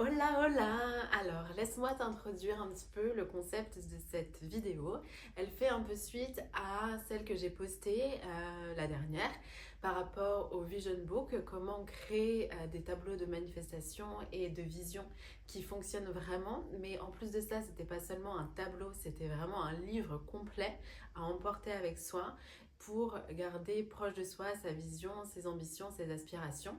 Hola hola! Alors laisse-moi t'introduire un petit peu le concept de cette vidéo. Elle fait un peu suite à celle que j'ai postée la dernière par rapport au Vision Book, comment créer des tableaux de manifestation et de vision qui fonctionnent vraiment. Mais en plus de ça, c'était pas seulement un tableau, c'était vraiment un livre complet à emporter avec soi pour garder proche de soi sa vision, ses ambitions, ses aspirations.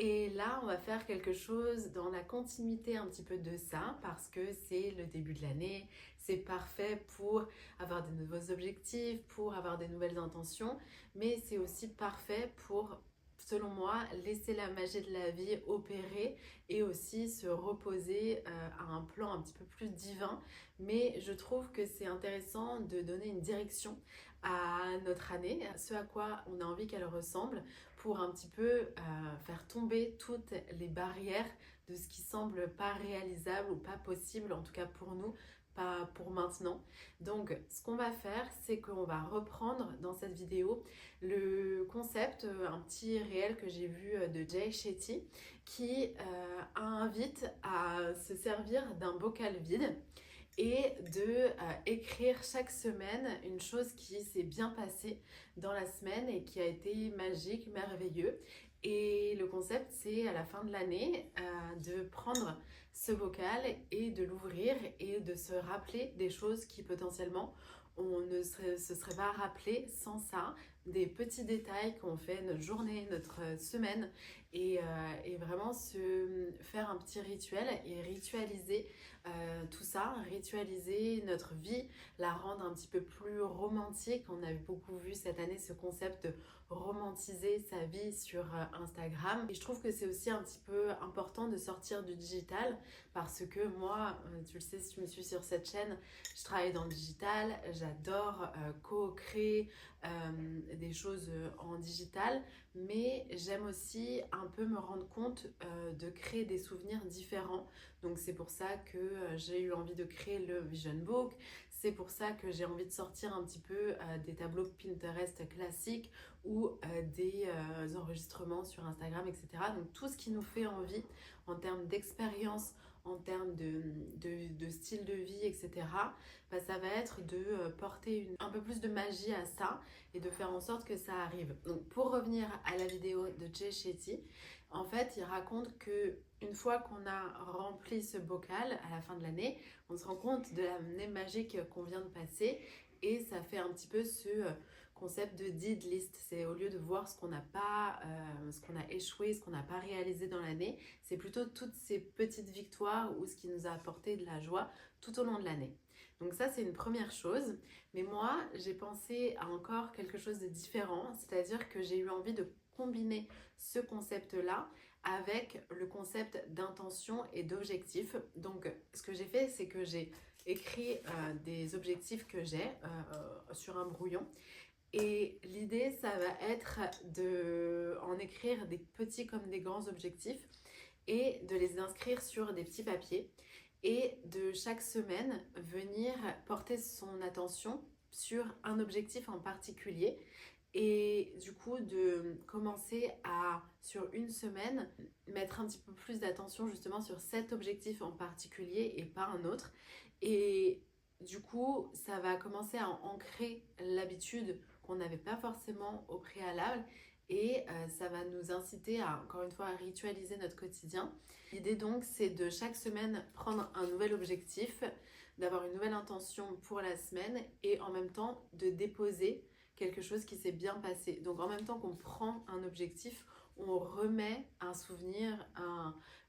Et là, on va faire quelque chose dans la continuité un petit peu de ça parce que c'est le début de l'année, c'est parfait pour avoir de nouveaux objectifs, pour avoir des nouvelles intentions, mais c'est aussi parfait pour, selon moi, laisser la magie de la vie opérer et aussi se reposer à un plan un petit peu plus divin. Mais je trouve que c'est intéressant de donner une direction à notre année, à ce à quoi on a envie qu'elle ressemble pour un petit peu faire tomber toutes les barrières de ce qui semble pas réalisable ou pas possible, en tout cas pour nous, pas pour maintenant. Donc ce qu'on va faire, c'est qu'on va reprendre dans cette vidéo le concept, un petit réel que j'ai vu de Jay Shetty qui invite à se servir d'un bocal vide et de écrire chaque semaine une chose qui s'est bien passée dans la semaine et qui a été magique, merveilleux. Et le concept, c'est à la fin de l'année de prendre ce bocal et de l'ouvrir et de se rappeler des choses qui potentiellement on ne se serait pas rappelé sans ça, des petits détails qu'on fait notre journée, notre semaine et vraiment se faire un petit rituel et ritualiser tout ça, ritualiser notre vie, la rendre un petit peu plus romantique. On a beaucoup vu cette année ce concept de romantiser sa vie sur Instagram. Et je trouve que c'est aussi un petit peu important de sortir du digital parce que moi, tu le sais si tu me suis sur cette chaîne, je travaille dans le digital, j'adore co-créer des choses en digital, mais j'aime aussi un peu me rendre compte de créer des souvenirs différents. Donc c'est pour ça que j'ai eu envie de créer le Vision Book. C'est pour ça que j'ai envie de sortir un petit peu des tableaux Pinterest classiques ou des enregistrements sur Instagram, etc. Donc tout ce qui nous fait envie en termes d'expérience, en termes de style de vie, etc. Bah, ça va être de porter un peu plus de magie à ça et de faire en sorte que ça arrive. Donc pour revenir à la vidéo de Jay Shetty, en fait, il raconte que une fois qu'on a rempli ce bocal à la fin de l'année, on se rend compte de l'année magique qu'on vient de passer et ça fait un petit peu ce concept de did list. C'est au lieu de voir ce qu'on n'a pas, ce qu'on a échoué, ce qu'on n'a pas réalisé dans l'année, c'est plutôt toutes ces petites victoires ou ce qui nous a apporté de la joie tout au long de l'année. Donc ça, c'est une première chose. Mais moi, j'ai pensé à encore quelque chose de différent, c'est-à-dire que j'ai eu envie de combiner ce concept-là avec le concept d'intention et d'objectif. Donc, ce que j'ai fait, c'est que j'ai écrit des objectifs que j'ai sur un brouillon. Et l'idée, ça va être de en écrire des petits comme des grands objectifs et de les inscrire sur des petits papiers et de chaque semaine venir porter son attention sur un objectif en particulier et du coup de commencer à, sur une semaine, mettre un petit peu plus d'attention justement sur cet objectif en particulier et pas un autre. Et du coup, ça va commencer à ancrer l'habitude qu'on n'avait pas forcément au préalable et ça va nous inciter à, encore une fois, à ritualiser notre quotidien. L'idée donc, c'est de chaque semaine prendre un nouvel objectif, d'avoir une nouvelle intention pour la semaine et en même temps de déposer quelque chose qui s'est bien passé. Donc en même temps qu'on prend un objectif, on remet un souvenir,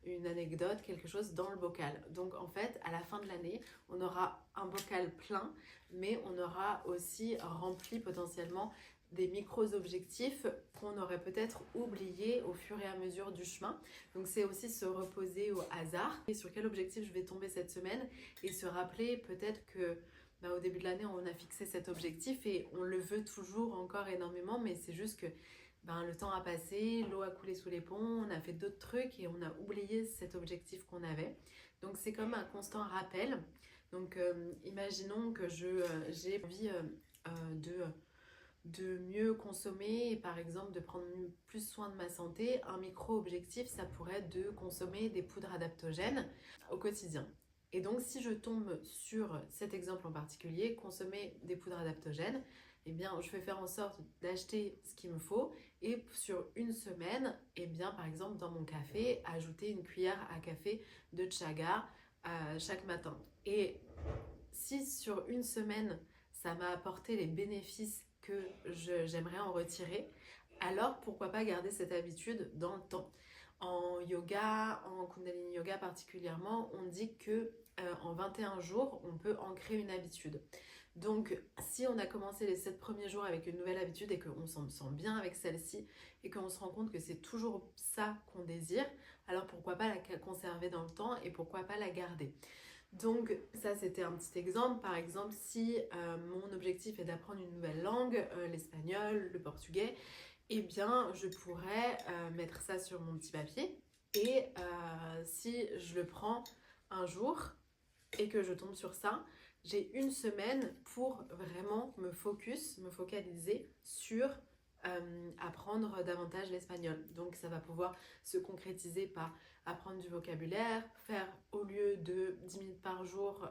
une anecdote, quelque chose dans le bocal. Donc en fait, à la fin de l'année, on aura un bocal plein, mais on aura aussi rempli potentiellement des micros-objectifs qu'on aurait peut-être oubliés au fur et à mesure du chemin. Donc c'est aussi se reposer au hasard et sur quel objectif je vais tomber cette semaine et se rappeler peut-être que au début de l'année on a fixé cet objectif et on le veut toujours encore énormément, mais c'est juste que le temps a passé, l'eau a coulé sous les ponts, on a fait d'autres trucs et on a oublié cet objectif qu'on avait. Donc c'est comme un constant rappel. Donc imaginons que j'ai envie de de mieux consommer et par exemple de prendre plus soin de ma santé, un micro-objectif, ça pourrait être de consommer des poudres adaptogènes au quotidien. Et donc si je tombe sur cet exemple en particulier, consommer des poudres adaptogènes, eh bien je vais faire en sorte d'acheter ce qu'il me faut et sur une semaine, eh bien par exemple dans mon café, ajouter une cuillère à café de chaga chaque matin. Et si sur une semaine, ça m'a apporté les bénéfices que j'aimerais en retirer, alors pourquoi pas garder cette habitude dans le temps. En yoga, en Kundalini Yoga particulièrement, on dit que en 21 jours, on peut ancrer une habitude. Donc, si on a commencé les 7 premiers jours avec une nouvelle habitude et qu'on s'en sent bien avec celle-ci et qu'on se rend compte que c'est toujours ça qu'on désire, alors pourquoi pas la conserver dans le temps et pourquoi pas la garder. Donc ça c'était un petit exemple. Par exemple, si mon objectif est d'apprendre une nouvelle langue, l'espagnol, le portugais, eh bien je pourrais mettre ça sur mon petit papier et si je le prends un jour et que je tombe sur ça, j'ai une semaine pour vraiment me focaliser sur apprendre davantage l'espagnol. Donc ça va pouvoir se concrétiser par apprendre du vocabulaire, faire au lieu de 10 minutes par jour,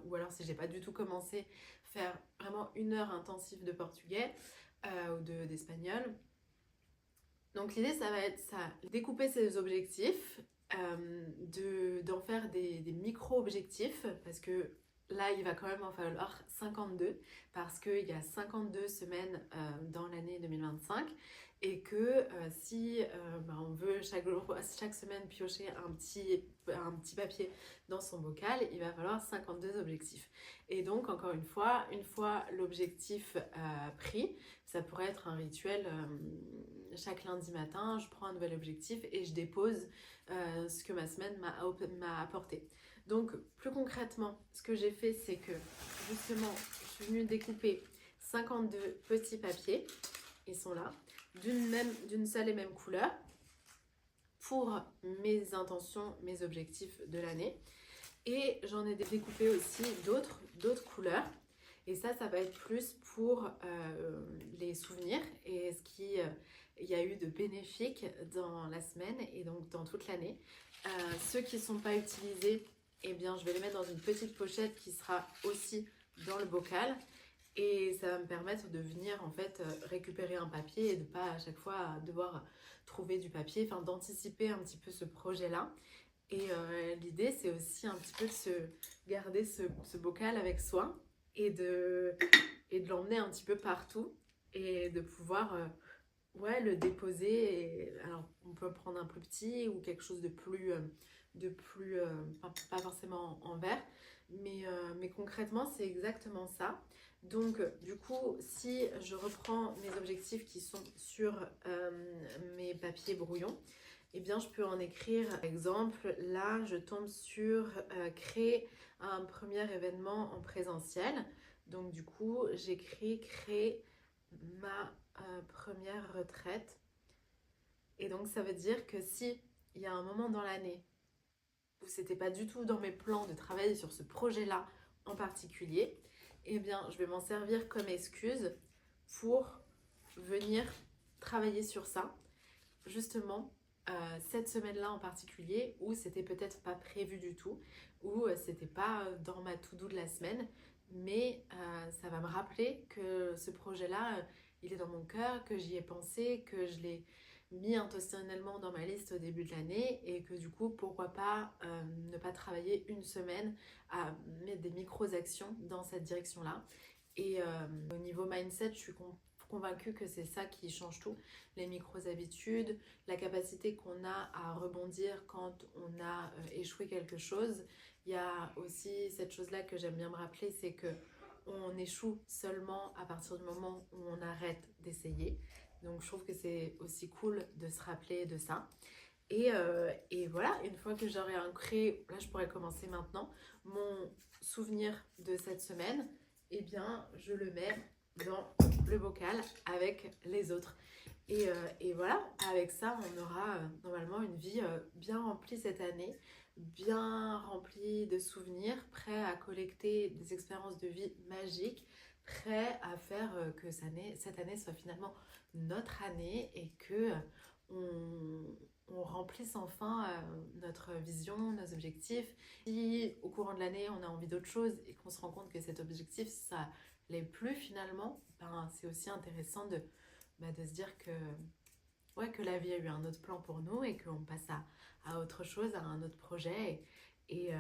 ou alors si j'ai pas du tout commencé, faire vraiment 1 heure intensive de portugais ou d'espagnol. Donc l'idée ça va être ça, découper ces objectifs, d'en faire des micro-objectifs, parce que là il va quand même en falloir 52, parce qu'il y a 52 semaines dans l'année 2025, et que si on veut chaque semaine piocher un petit papier dans son bocal, il va falloir 52 objectifs. Et donc encore une fois l'objectif pris, ça pourrait être un rituel. Chaque lundi matin, je prends un nouvel objectif et je dépose ce que ma semaine m'a apporté. Donc, plus concrètement, ce que j'ai fait, c'est que justement, je suis venue découper 52 petits papiers, ils sont là, d'une seule et même couleur, pour mes intentions, mes objectifs de l'année. Et j'en ai découpé aussi d'autres couleurs. Et ça va être plus pour les souvenirs et ce qui il y a eu de bénéfique dans la semaine et donc dans toute l'année. Ceux qui ne sont pas utilisés, eh bien, je vais les mettre dans une petite pochette qui sera aussi dans le bocal. Et ça va me permettre de venir en fait récupérer un papier et de pas à chaque fois devoir trouver du papier, enfin d'anticiper un petit peu ce projet-là. Et l'idée, c'est aussi un petit peu de garder ce bocal avec soi et de l'emmener un petit peu partout et de pouvoir le déposer. Alors, on peut prendre un plus petit ou quelque chose de plus pas forcément en verre, mais concrètement, c'est exactement ça. Donc, du coup, si je reprends mes objectifs qui sont sur mes papiers brouillons, eh bien, je peux en écrire, par exemple, là, je tombe sur créer un premier événement en présentiel. Donc, du coup, j'écris créer ma première retraite. Et donc, ça veut dire que si il y a un moment dans l'année où c'était pas du tout dans mes plans de travailler sur ce projet-là en particulier, eh bien, je vais m'en servir comme excuse pour venir travailler sur ça, justement, cette semaine-là en particulier, où c'était peut-être pas prévu du tout, où c'était pas dans ma to-do de la semaine, mais ça va me rappeler que ce projet-là, il est dans mon cœur, que j'y ai pensé, que je l'ai mis intentionnellement dans ma liste au début de l'année et que du coup, pourquoi pas ne pas travailler une semaine à mettre des micro-actions dans cette direction-là. Et au niveau mindset, je suis convaincue que c'est ça qui change tout, les micro-habitudes, la capacité qu'on a à rebondir quand on a échoué quelque chose. Il y a aussi cette chose-là que j'aime bien me rappeler, c'est que on échoue seulement à partir du moment où on arrête d'essayer. Donc je trouve que c'est aussi cool de se rappeler de ça. Et voilà, une fois que j'aurai ancré, là je pourrais commencer maintenant, mon souvenir de cette semaine, eh bien je le mets dans le bocal avec les autres. Et voilà, avec ça, on aura normalement une vie bien remplie cette année, bien remplie de souvenirs, prêt à collecter des expériences de vie magiques, prêt à faire que cette année soit finalement notre année et que on remplisse enfin notre vision, nos objectifs. Si au courant de l'année on a envie d'autre chose et qu'on se rend compte que cet objectif ça l'est plus finalement, ben, c'est aussi intéressant de se dire que, ouais, que la vie a eu un autre plan pour nous et qu'on passe à autre chose, à un autre projet. Et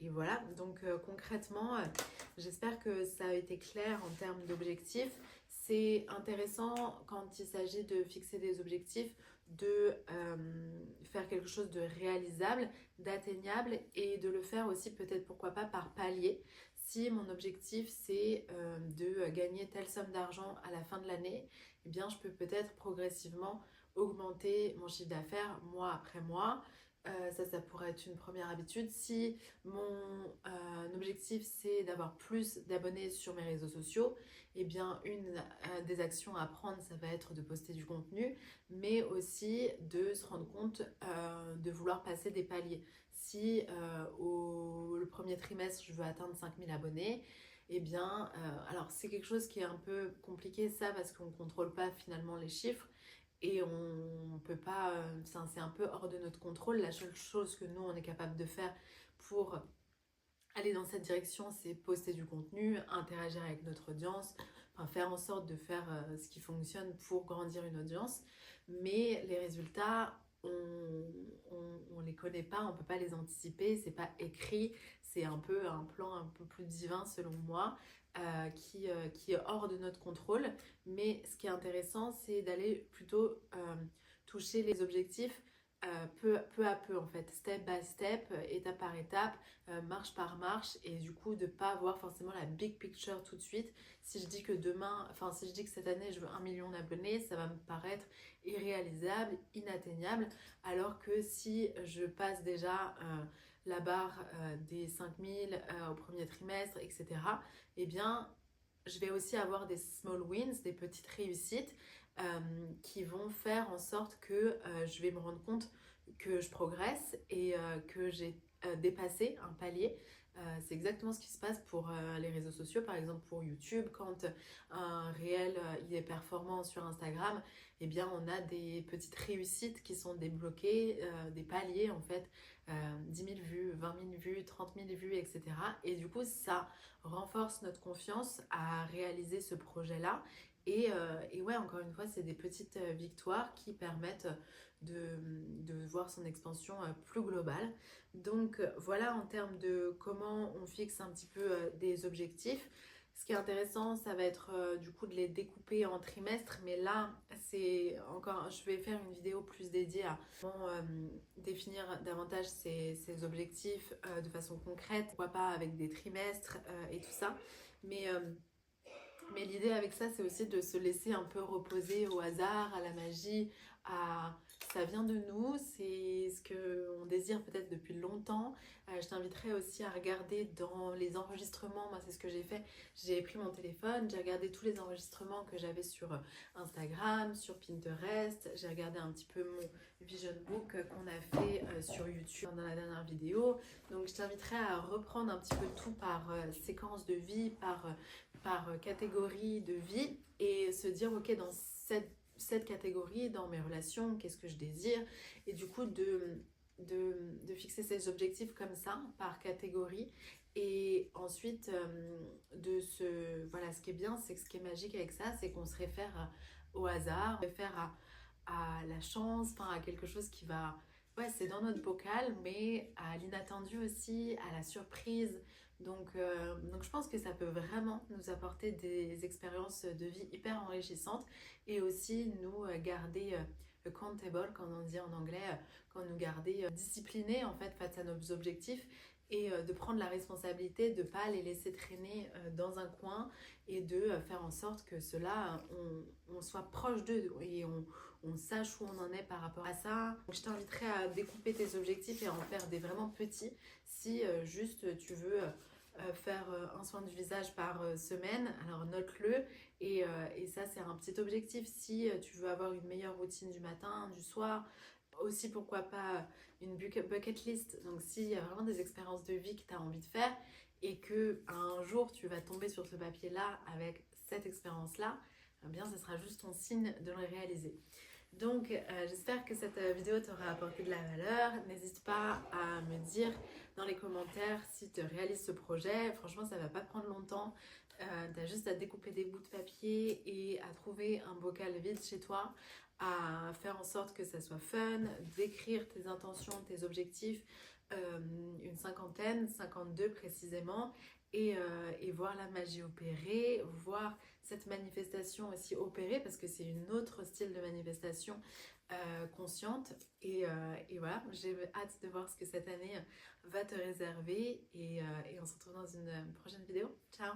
voilà, donc concrètement, j'espère que ça a été clair en termes d'objectifs. C'est intéressant quand il s'agit de fixer des objectifs, de faire quelque chose de réalisable, d'atteignable et de le faire aussi peut-être pourquoi pas par palier. Si mon objectif c'est de gagner telle somme d'argent à la fin de l'année, eh bien je peux peut-être progressivement augmenter mon chiffre d'affaires mois après mois. Ça pourrait être une première habitude. Si mon objectif c'est d'avoir plus d'abonnés sur mes réseaux sociaux, eh bien une des actions à prendre ça va être de poster du contenu, mais aussi de se rendre compte de vouloir passer des paliers. Si le premier trimestre je veux atteindre 5000 abonnés, eh bien, alors c'est quelque chose qui est un peu compliqué ça parce qu'on ne contrôle pas finalement les chiffres et on peut pas, c'est un peu hors de notre contrôle. La seule chose que nous on est capable de faire pour aller dans cette direction, c'est poster du contenu, interagir avec notre audience, enfin faire en sorte de faire ce qui fonctionne pour grandir une audience. Mais les résultats, on les connaît pas, on peut pas les anticiper, c'est pas écrit, c'est un peu un plan un peu plus divin selon moi, qui est hors de notre contrôle. Mais ce qui est intéressant, c'est d'aller plutôt toucher les objectifs peu à peu en fait, step by step, étape par étape, marche par marche, et du coup de pas avoir forcément la big picture tout de suite. Si je dis que demain, enfin si je dis que cette année je veux 1 million d'abonnés, ça va me paraître irréalisable, inatteignable, alors que si je passe déjà la barre des 5000 au premier trimestre, etc., eh bien je vais aussi avoir des small wins, des petites réussites qui vont faire en sorte que je vais me rendre compte que je progresse et que j'ai dépassé un palier. C'est exactement ce qui se passe pour les réseaux sociaux, par exemple pour YouTube. Quand un réel il est performant sur Instagram, eh bien on a des petites réussites qui sont débloquées, des paliers en fait, 10 000 vues, 20 000 vues, 30 000 vues, etc. Et du coup ça renforce notre confiance à réaliser ce projet-là. Et ouais, encore une fois, c'est des petites victoires qui permettent de voir son expansion plus globale. Donc voilà en termes de comment on fixe un petit peu des objectifs. Ce qui est intéressant, ça va être du coup de les découper en trimestres, mais là, c'est encore, je vais faire une vidéo plus dédiée à comment définir davantage ces objectifs de façon concrète, pourquoi pas avec des trimestres et tout ça. Mais l'idée avec ça, c'est aussi de se laisser un peu reposer au hasard, à la magie, à... ça vient de nous, c'est ce qu'on désire peut-être depuis longtemps. Je t'inviterai aussi à regarder dans les enregistrements, moi c'est ce que j'ai fait, j'ai pris mon téléphone, j'ai regardé tous les enregistrements que j'avais sur Instagram, sur Pinterest, j'ai regardé un petit peu mon vision book qu'on a fait sur YouTube dans la dernière vidéo. Donc je t'inviterai à reprendre un petit peu tout par séquence de vie, par catégorie de vie et se dire ok dans cette catégorie, dans mes relations, qu'est-ce que je désire, et du coup de fixer ces objectifs comme ça par catégorie. Et ensuite voilà, ce qui est bien, c'est que ce qui est magique avec ça, c'est qu'on se réfère au hasard, on se réfère à la chance, enfin à quelque chose qui va, ouais, c'est dans notre bocal, mais à l'inattendu aussi, à la surprise. Donc je pense que ça peut vraiment nous apporter des expériences de vie hyper enrichissantes et aussi nous garder accountable, comme on dit en anglais, quand nous garder disciplinés en fait face à nos objectifs, et de prendre la responsabilité de ne pas les laisser traîner dans un coin, et de faire en sorte que cela, on soit proche d'eux et on sache où on en est par rapport à ça. Donc, je t'inviterai à découper tes objectifs et à en faire des vraiment petits. Si juste tu veux faire un soin du visage par semaine, alors note-le, et ça c'est un petit objectif. Si tu veux avoir une meilleure routine du matin, du soir, aussi pourquoi pas une bucket list. Donc s'il y a vraiment des expériences de vie que tu as envie de faire et que un jour tu vas tomber sur ce papier-là avec cette expérience-là, eh bien ce sera juste ton signe de le réaliser. Donc j'espère que cette vidéo t'aura apporté de la valeur. N'hésite pas à me dire dans les commentaires si tu réalises ce projet. Franchement, ça va pas prendre longtemps. Tu as juste à découper des bouts de papier et à trouver un bocal vide chez toi, à faire en sorte que ça soit fun, d'écrire tes intentions, tes objectifs, une cinquantaine, 52 précisément, et voir la magie opérer, voir cette manifestation aussi opérer, parce que c'est une autre style de manifestation consciente. Et voilà, j'ai hâte de voir ce que cette année va te réserver, et on se retrouve dans une prochaine vidéo. Ciao!